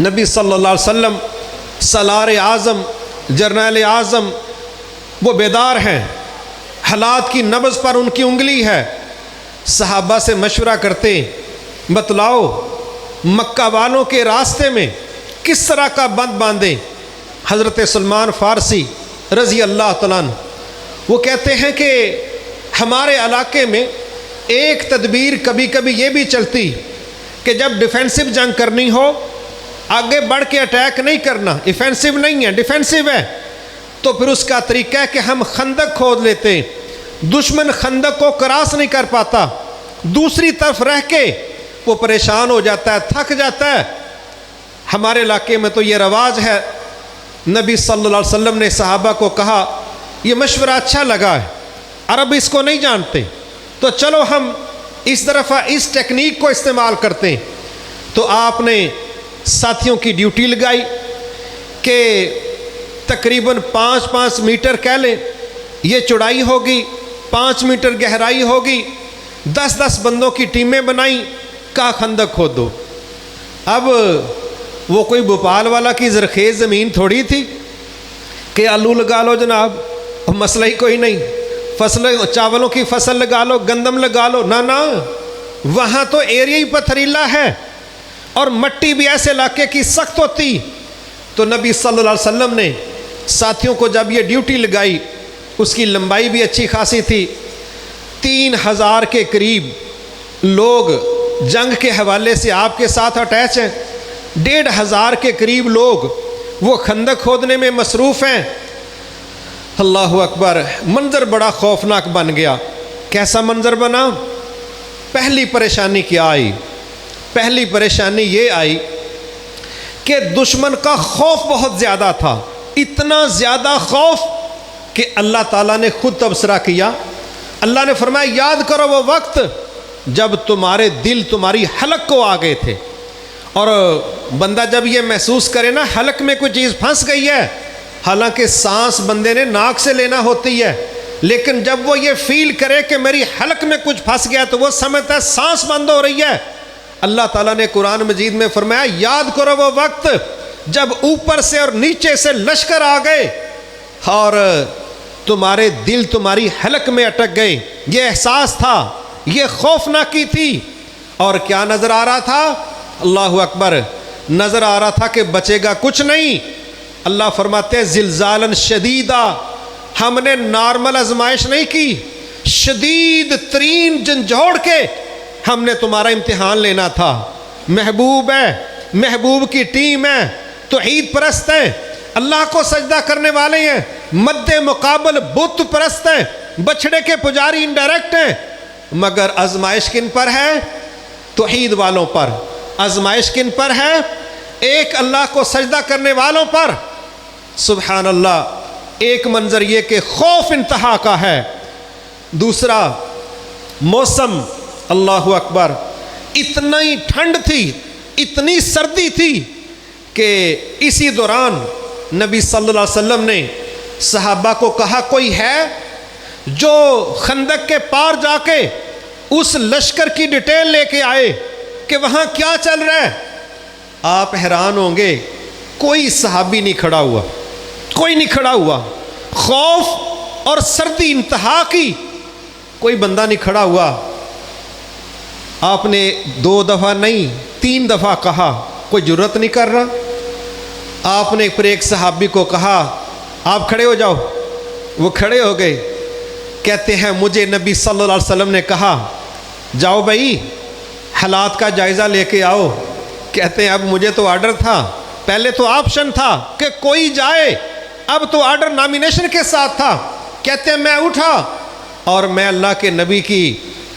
نبی صلی اللہ علیہ وسلم سالار اعظم، جرنیل اعظم، وہ بیدار ہیں، حالات کی نبض پر ان کی انگلی ہے۔ صحابہ سے مشورہ کرتے، بتلاؤ مکہ والوں کے راستے میں کس طرح کا بند باندھیں۔ حضرت سلمان فارسی رضی اللہ تعالیٰ عنہ وہ کہتے ہیں کہ ہمارے علاقے میں ایک تدبیر کبھی کبھی یہ بھی چلتی کہ جب ڈیفینسو جنگ کرنی ہو، آگے بڑھ کے اٹیک نہیں کرنا، ڈیفینسو نہیں ہے، ڈیفینسو ہے، تو پھر اس کا طریقہ ہے کہ ہم خندق کھود لیتے ہیں، دشمن خندق کو کراس نہیں کر پاتا، دوسری طرف رہ کے وہ پریشان ہو جاتا ہے، تھک جاتا ہے۔ ہمارے علاقے میں تو یہ رواج ہے۔ نبی صلی اللہ علیہ وسلم نے صحابہ کو کہا یہ مشورہ اچھا لگا ہے، عرب اس کو نہیں جانتے، تو چلو ہم اس دفعہ اس ٹیکنیک کو استعمال کرتے ہیں۔ تو آپ نے ساتھیوں کی ڈیوٹی لگائی کہ تقریباً 5 میٹر کہہ لیں یہ چوڑائی ہوگی، 5 میٹر گہرائی ہوگی، 10 بندوں کی ٹیمیں بنائیں، کہا خندق کھودو۔ اب وہ کوئی بھوپال والا کی زرخیز زمین تھوڑی تھی کہ آلو لگا لو جناب، مسئلہ ہی کوئی نہیں، فصل چاولوں کی فصل لگا لو، گندم لگا لو، نہ وہاں تو ایریا ہی پتھریلا ہے اور مٹی بھی ایسے علاقے کی سخت ہوتی۔ تو نبی صلی اللہ علیہ وسلم نے ساتھیوں کو جب یہ ڈیوٹی لگائی، اس کی لمبائی بھی اچھی خاصی تھی، 3000 کے قریب لوگ جنگ کے حوالے سے آپ کے ساتھ اٹیچ ہیں، 1500 کے قریب لوگ وہ خندق کھودنے میں مصروف ہیں۔ اللہ اکبر، منظر بڑا خوفناک بن گیا۔ کیسا منظر بنا؟ پہلی پریشانی کیا آئی؟ پہلی پریشانی یہ آئی کہ دشمن کا خوف بہت زیادہ تھا، اتنا زیادہ خوف کہ اللہ تعالیٰ نے خود تبصرہ کیا۔ اللہ نے فرمایا یاد کرو وہ وقت جب تمہارے دل تمہاری حلق کو آ گئے تھے، اور بندہ جب یہ محسوس کرے نا حلق میں کوئی چیز پھنس گئی ہے، حالانکہ سانس بندے نے ناک سے لینا ہوتی ہے، لیکن جب وہ یہ فیل کرے کہ میری حلق میں کچھ پھنس گیا تو وہ سمجھتا ہے سانس بند ہو رہی ہے۔ اللہ تعالیٰ نے قرآن مجید میں فرمایا یاد کرو وہ وقت جب اوپر سے اور نیچے سے لشکر آ گئے اور تمہارے دل تمہاری حلق میں اٹک گئے۔ یہ احساس تھا، یہ خوفناکی تھی، اور کیا نظر آ رہا تھا؟ اللہ اکبر، نظر آ رہا تھا کہ بچے گا کچھ نہیں۔ اللہ فرماتے ہیں زلزالاً شدیدہ، ہم نے نارمل آزمائش نہیں کی، شدید ترین جھنجھوڑ کے ہم نے تمہارا امتحان لینا تھا۔ محبوب ہے، محبوب کی ٹیم ہے، توحید پرست ہیں، اللہ کو سجدہ کرنے والے ہیں، مد مقابل بت پرست ہیں، بچھڑے کے پجاری انڈائریکٹ ہیں، مگر آزمائش کن پر ہے؟ توحید والوں پر۔ آزمائش کن پر ہے؟ ایک اللہ کو سجدہ کرنے والوں پر۔ سبحان اللہ، ایک منظر یہ کہ خوف انتہا کا ہے، دوسرا موسم، اللہ اکبر، اتنی ٹھنڈ تھی، اتنی سردی تھی کہ اسی دوران نبی صلی اللہ علیہ وسلم نے صحابہ کو کہا کوئی ہے جو خندق کے پار جا کے اس لشکر کی ڈیٹیل لے کے آئے کہ وہاں کیا چل رہا ہے؟ آپ حیران ہوں گے، کوئی صحابی نہیں کھڑا ہوا، کوئی نہیں کھڑا ہوا، خوف اور سردی انتہا کی، کوئی بندہ نہیں کھڑا ہوا۔ آپ نے 2 دفعہ نہیں 3 دفعہ کہا، کوئی جرت نہیں کر رہا۔ آپ نے پھر ایک صحابی کو کہا آپ کھڑے ہو جاؤ، وہ کھڑے ہو گئے۔ کہتے ہیں مجھے نبی صلی اللہ علیہ وسلم نے کہا جاؤ بھائی حالات کا جائزہ لے کے آؤ۔ کہتے ہیں اب مجھے تو آرڈر تھا، پہلے تو آپشن تھا کہ کوئی جائے، اب تو آرڈر نامینیشن کے ساتھ تھا۔ کہتے ہیں میں اٹھا اور میں اللہ کے نبی کی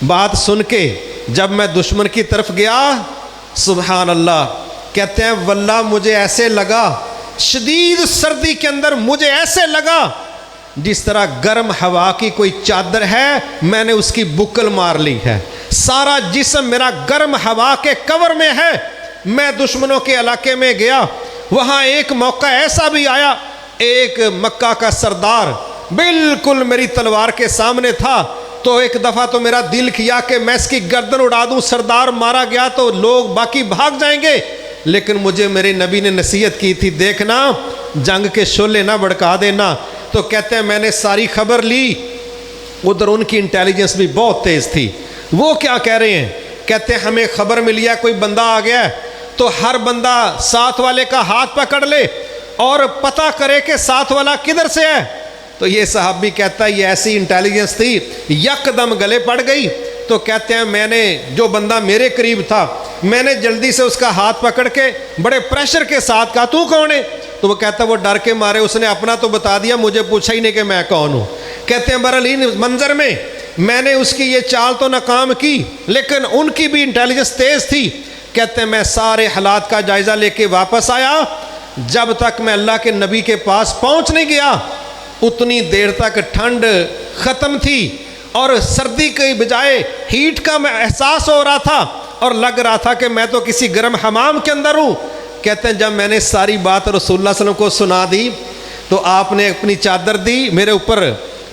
بات سن کے جب میں دشمن کی طرف گیا، سبحان اللہ، کہتے ہیں واللہ مجھے ایسے لگا، شدید سردی کے اندر مجھے ایسے لگا جس طرح گرم ہوا کی کوئی چادر ہے میں نے اس کی بکل مار لی ہے، سارا جسم میرا گرم ہوا کے کور میں ہے۔ میں دشمنوں کے علاقے میں گیا، وہاں ایک موقع ایسا بھی آیا، ایک مکہ کا سردار بالکل میری تلوار کے سامنے تھا، تو ایک دفعہ تو میرا دل کیا کہ میں اس کی گردن اڑا دوں، سردار مارا گیا تو لوگ باقی بھاگ جائیں گے، لیکن مجھے میرے نبی نے نصیحت کی تھی، دیکھنا جنگ کے شعلے نہ بھڑکا دینا۔ تو کہتے ہیں میں نے ساری خبر لی، ادھر ان کی انٹیلیجنس بھی بہت تیز تھی۔ وہ کیا کہہ رہے ہیں؟ کہتے ہیں ہمیں خبر ملی ہے کوئی بندہ آ گیا ہے، تو ہر بندہ ساتھ والے کا ہاتھ پکڑ لے اور پتہ کرے کہ ساتھ والا کدھر سے ہے۔ تو یہ صحابی کہتا ہے یہ ایسی انٹیلیجنس تھی، یکدم گلے پڑ گئی۔ تو کہتے ہیں میں نے، جو بندہ میرے قریب تھا، میں نے جلدی سے اس کا ہاتھ پکڑ کے بڑے پریشر کے ساتھ کہا تو کون ہے؟ تو وہ کہتا ہے وہ ڈر کے مارے اس نے اپنا تو بتا دیا، مجھے پوچھا ہی نہیں کہ میں کون ہوں۔ کہتے ہیں برحال منظر میں نے اس کی یہ چال تو ناکام کی، لیکن ان کی بھی انٹیلیجنس تیز تھی۔ کہتے ہیں میں سارے حالات کا جائزہ لے کے واپس آیا، جب تک میں اللہ کے نبی کے پاس پہنچ نہیں گیا اتنی دیر تک ٹھنڈ ختم تھی، اور سردی کے بجائے ہیٹ کا میں احساس ہو رہا تھا، اور لگ رہا تھا کہ میں تو کسی گرم حمام کے اندر ہوں۔ کہتے ہیں جب میں نے ساری بات رسول اللہ صلی اللہ علیہ وسلم کو سنا دی تو آپ نے اپنی چادر دی میرے اوپر،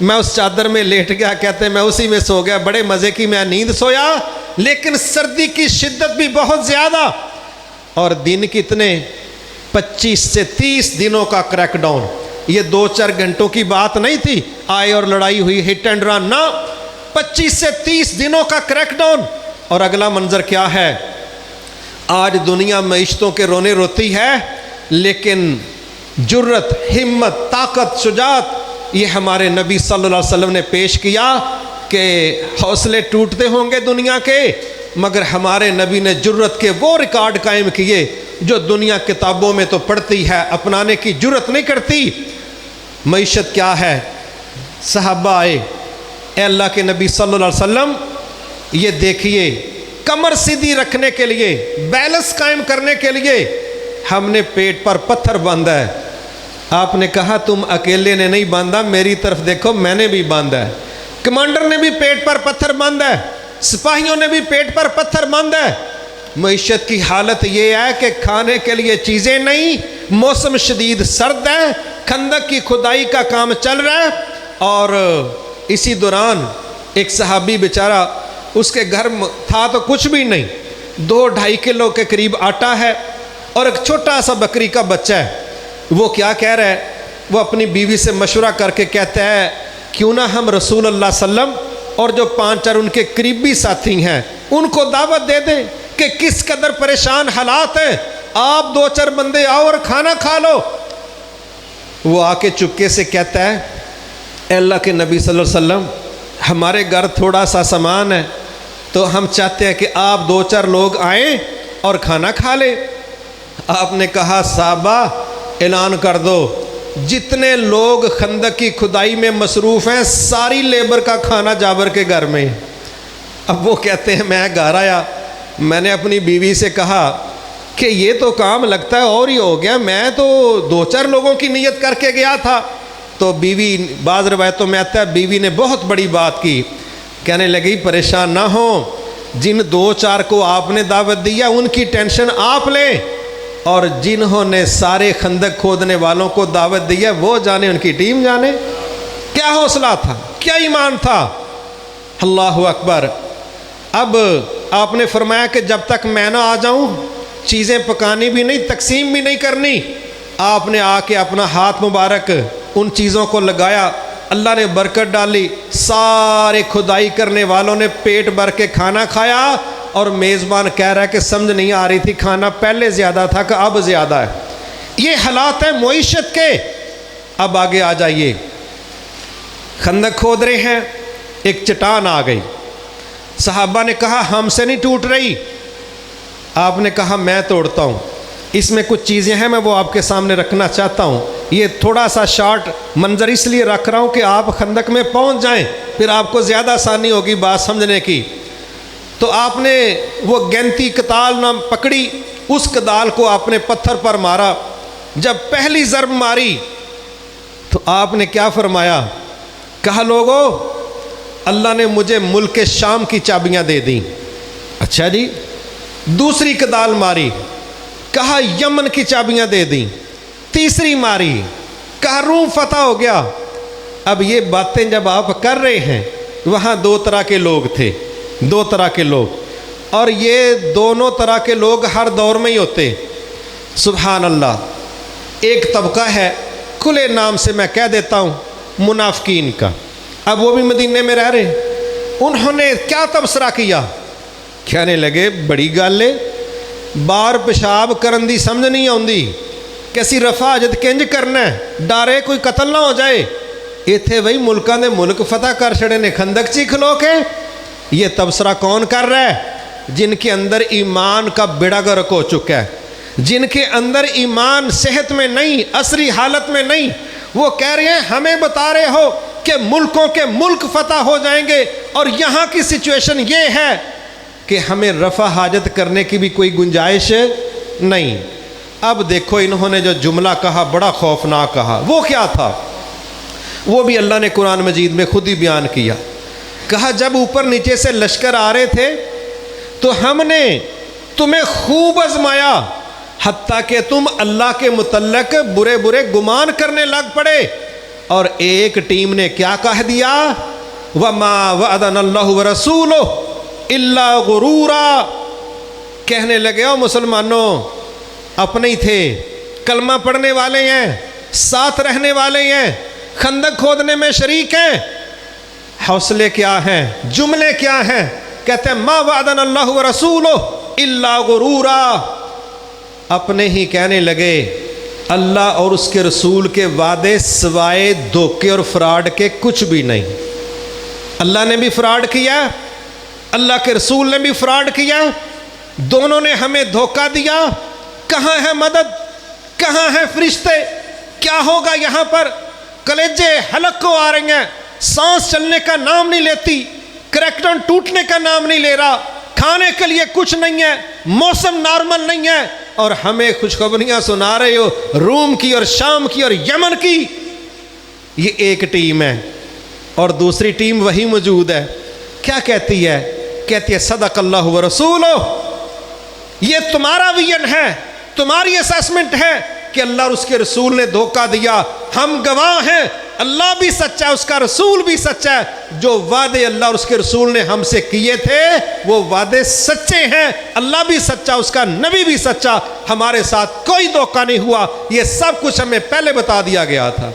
میں اس چادر میں لیٹ گیا۔ کہتے ہیں میں اسی میں سو گیا، بڑے مزے کی میں نیند سویا، لیکن سردی کی شدت بھی بہت زیادہ، اور دن کتنے 25 سے 30 دنوں کا کریک ڈاؤن۔ یہ 2-4 گھنٹوں کی بات نہیں تھی آئے اور لڑائی ہوئی ہٹ اینڈ رن، نہ 25 سے 30 دنوں کا کریک ڈاؤن۔ اور اگلا منظر کیا ہے؟ آج دنیا معیشتوں کے رونے روتی ہے، لیکن جرت، ہمت، طاقت، شجاعت یہ ہمارے نبی صلی اللہ علیہ وسلم نے پیش کیا کہ حوصلے ٹوٹتے ہوں گے دنیا کے، مگر ہمارے نبی نے جرت کے وہ ریکارڈ قائم کیے جو دنیا کتابوں میں تو پڑھتی ہے، اپنانے کی جرت نہیں کرتی۔ معیشت کیا ہے؟ صحابہ آئے، اے اللہ کے نبی صلی اللہ علیہ وسلم یہ دیکھیے، کمر سیدھی رکھنے کے لیے، بیلنس قائم کرنے کے لیے ہم نے پیٹ پر پتھر باندھا ہے۔ آپ نے کہا تم اکیلے نے نہیں باندھا، میری طرف دیکھو میں نے بھی باندھا ہے۔ کمانڈر نے بھی پیٹ پر پتھر باندھا ہے، سپاہیوں نے بھی پیٹ پر پتھر باندھا ہے۔ معیشت کی حالت یہ ہے کہ کھانے کے لیے چیزیں نہیں، موسم شدید سرد ہے، خندق کی کھدائی کا کام چل رہا ہے، اور اسی دوران ایک صحابی بیچارہ، اس کے گھر تھا تو کچھ بھی نہیں، 2-2.5 کلو کے قریب آٹا ہے اور ایک چھوٹا سا بکری کا بچہ ہے۔ وہ کیا کہہ رہا ہے؟ وہ اپنی بیوی سے مشورہ کر کے کہتا ہے کیوں نہ ہم رسول اللہ صلی اللہ علیہ وسلم اور جو 5 ان کے قریبی ساتھی ہیں ان کو دعوت دے دیں کہ کس قدر پریشان حالات ہیں، آپ 2-4 بندے آؤ اور کھانا کھا لو۔ وہ آ کے چپکے سے کہتا ہے اے اللہ کے نبی صلی اللہ علیہ وسلم ہمارے گھر تھوڑا سا سامان ہے، تو ہم چاہتے ہیں کہ آپ 2-4 لوگ آئیں اور کھانا کھا لیں۔ آپ نے کہا صحابہ اعلان کر دو جتنے لوگ خندق کی کھدائی میں مصروف ہیں ساری لیبر کا کھانا جابر کے گھر میں۔ اب وہ کہتے ہیں میں گھر آیا، میں نے اپنی بیوی سے کہا کہ یہ تو کام لگتا ہے اور ہی ہو گیا، میں تو 2-4 لوگوں کی نیت کر کے گیا تھا۔ تو بیوی، بعض روایتوں میں آتا ہے بیوی نے بہت بڑی بات کی، کہنے لگی پریشان نہ ہوں، جن 2-4 کو آپ نے دعوت دیا ان کی ٹینشن آپ لیں، اور جنہوں نے سارے خندق کھودنے والوں کو دعوت دی ہے وہ جانے، ان کی ٹیم جانے۔ کیا حوصلہ تھا، کیا ایمان تھا، اللہ اکبر۔ اب آپ نے فرمایا کہ جب تک میں نہ آ جاؤں چیزیں پکانی بھی نہیں، تقسیم بھی نہیں کرنی۔ آپ نے آ کے اپنا ہاتھ مبارک ان چیزوں کو لگایا، اللہ نے برکت ڈالی، سارے کھدائی کرنے والوں نے پیٹ بھر کے کھانا کھایا، اور میزبان کہہ رہا ہے کہ سمجھ نہیں آ رہی تھی کھانا پہلے زیادہ تھا کہ اب زیادہ ہے۔ یہ حالات ہیں معیشت کے۔ اب آگے آ جائیے، خندق کھود رہے ہیں، ایک چٹان آ گئی، صحابہ نے کہا ہم سے نہیں ٹوٹ رہی، آپ نے کہا میں توڑتا ہوں۔ اس میں کچھ چیزیں ہیں میں وہ آپ کے سامنے رکھنا چاہتا ہوں، یہ تھوڑا سا شارٹ منظر اس لیے رکھ رہا ہوں کہ آپ خندق میں پہنچ جائیں، پھر آپ کو زیادہ آسانی ہوگی بات سمجھنے کی۔ تو آپ نے وہ گینتی کدال نہ پکڑی، اس کدال کو آپ نے پتھر پر مارا، جب پہلی ضرب ماری تو آپ نے کیا فرمایا؟ کہا لوگو اللہ نے مجھے ملک شام کی چابیاں دے دیں۔ اچھا جی۔ دوسری کدال ماری، کہا یمن کی چابیاں دے دیں۔ تیسری ماری، کہا روم فتح ہو گیا۔ اب یہ باتیں جب آپ کر رہے ہیں، وہاں 2 طرح کے لوگ تھے، 2 طرح کے لوگ، اور یہ دونوں طرح کے لوگ ہر دور میں ہی ہوتے۔ سبحان اللہ. ایک طبقہ ہے کھلے نام سے میں کہہ دیتا ہوں منافقین کا. اب وہ بھی مدینے میں رہ رہے. انہوں نے کیا تبصرہ کیا؟ کہنے لگے بڑی گل ہے، بار پیشاب کرن دی سمجھ نہیں آندی، کیسی رفع حاجت کنج کرنا ہے، ڈارے کوئی قتل نہ ہو جائے. ایتھے وہی ملکاں دے ملک فتح کر چھڑے نے خندق چی کھلو کے. یہ تبصرہ کون کر رہا ہے؟ جن کے اندر ایمان کا بیڑا گرک ہو چکا ہے، جن کے اندر ایمان صحت میں نہیں، اصلی حالت میں نہیں. وہ کہہ رہے ہیں ہمیں بتا رہے ہو کہ ملکوں کے ملک فتح ہو جائیں گے، اور یہاں کی سچویشن یہ ہے کہ ہمیں رفع حاجت کرنے کی بھی کوئی گنجائش نہیں. اب دیکھو انہوں نے جو جملہ کہا بڑا خوفناک کہا. وہ کیا تھا؟ وہ بھی اللہ نے قرآن مجید میں خود ہی بیان کیا. کہا جب اوپر نیچے سے لشکر آ رہے تھے تو ہم نے تمہیں خوب آزمایا، حتیٰ کہ تم اللہ کے متعلق برے برے گمان کرنے لگ پڑے. اور ایک ٹیم نے کیا کہہ دیا؟ وَمَا وَعَدَنَا اللَّهُ وَرَسُولُهُ إِلَّا غُرُورًا. کہنے لگے او مسلمانوں، اپنے ہی تھے، کلمہ پڑھنے والے ہیں، ساتھ رہنے والے ہیں، خندق کھودنے میں شریک ہیں. حوصلے کیا ہیں، جملے کیا ہیں؟ کہتے ہیں ما وعدنا اللہ ورسولہ الا غرورا. اپنے ہی کہنے لگے اللہ اور اس کے رسول کے وعدے سوائے دھوکے اور فراڈ کے کچھ بھی نہیں. اللہ نے بھی فراڈ کیا، اللہ کے رسول نے بھی فراڈ کیا، دونوں نے ہمیں دھوکہ دیا. کہاں ہے مدد؟ کہاں ہے فرشتے؟ کیا ہوگا یہاں پر؟ کلیجے حلق کو آ رہی ہیں، سانس چلنے کا نام نہیں لیتی، کریکٹن ٹوٹنے کا نام نہیں لے رہا، کھانے کے لیے کچھ نہیں ہے، موسم نارمل نہیں ہے، اور ہمیں خوشخبریاں سنا رہے ہو روم کی اور شام کی اور یمن کی. یہ ایک ٹیم ہے. اور دوسری ٹیم وہی موجود ہے. کیا کہتی ہے؟ کہتی ہے صدق اللہ ورسولہ. یہ تمہارا ویژن ہے، تمہاری اسیسمنٹ ہے کہ اللہ اور اس کے رسول نے دھوکہ دیا. ہم گواہ ہیں، اللہ بھی سچا ہے، اس کا رسول بھی سچا ہے. جو وعدے اللہ اور اس کے رسول نے ہم سے کیے تھے وہ وعدے سچے ہیں. اللہ بھی سچا، اس کا نبی بھی سچا. ہمارے ساتھ کوئی دھوکہ نہیں ہوا. یہ سب کچھ ہمیں پہلے بتا دیا گیا تھا.